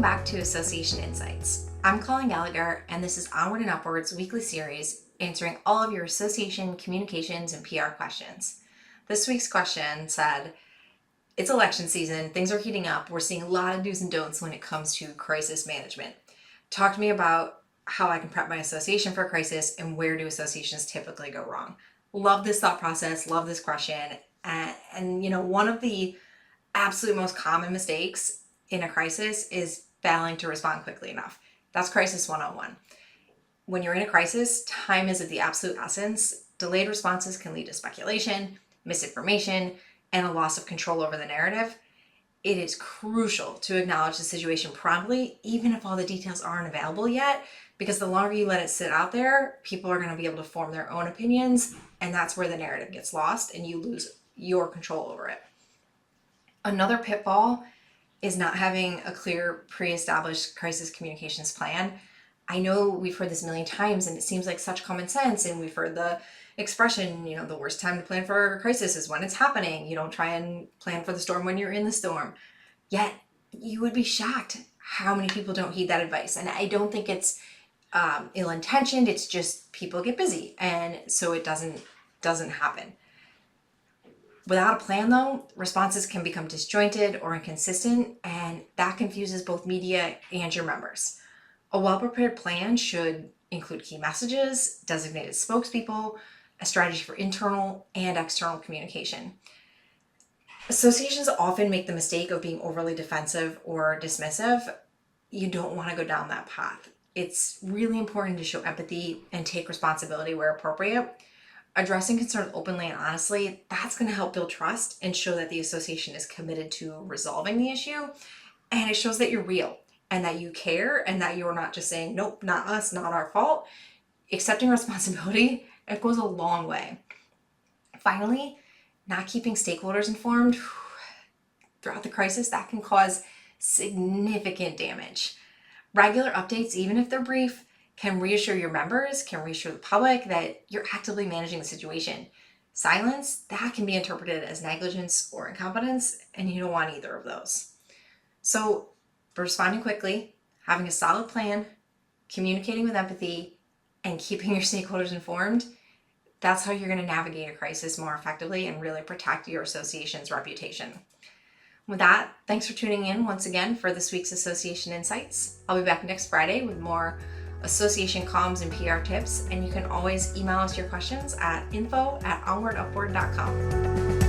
back to Association Insights. I'm Colleen Gallagher, and this is Onward and Upward's weekly series answering all of your association, communications, and PR questions. This week's question said, it's election season, things are heating up, we're seeing a lot of do's and don'ts when it comes to crisis management. Talk to me about how I can prep my association for a crisis and where do associations typically go wrong. Love this thought process, love this question. And one of the absolute most common mistakes in a crisis is failing to respond quickly enough. That's crisis 101. When you're in a crisis, time is of the absolute essence. Delayed responses can lead to speculation, misinformation, and a loss of control over the narrative. It is crucial to acknowledge the situation promptly, even if all the details aren't available yet, because the longer you let it sit out there, people are going to be able to form their own opinions, and that's where the narrative gets lost and you lose your control over it. Another pitfall is not having a clear pre-established crisis communications plan. I know we've heard this a million times and it seems like such common sense, and we've heard the expression, the worst time to plan for a crisis is when it's happening. You don't try and plan for the storm when you're in the storm. Yet you would be shocked how many people don't heed that advice. And I don't think it's ill-intentioned, it's just people get busy and so it doesn't happen. Without a plan though, responses can become disjointed or inconsistent, and that confuses both media and your members. A well-prepared plan should include key messages, designated spokespeople, a strategy for internal and external communication. Associations often make the mistake of being overly defensive or dismissive. You don't want to go down that path. It's really important to show empathy and take responsibility where appropriate. Addressing concerns openly and honestly, that's going to help build trust and show that the association is committed to resolving the issue. And it shows that you're real and that you care and that you're not just saying, nope, not us, not our fault. Accepting responsibility, it goes a long way. Finally, not keeping stakeholders informed throughout the crisis, that can cause significant damage. Regular updates, even if they're brief, can reassure your members, can reassure the public that you're actively managing the situation. Silence, that can be interpreted as negligence or incompetence, and you don't want either of those. So, responding quickly, having a solid plan, communicating with empathy, and keeping your stakeholders informed, that's how you're going to navigate a crisis more effectively and really protect your association's reputation. With that, thanks for tuning in once again for this week's Association Insights. I'll be back next Friday with more association comms and PR tips, and you can always email us your questions at info@onwardupward.com.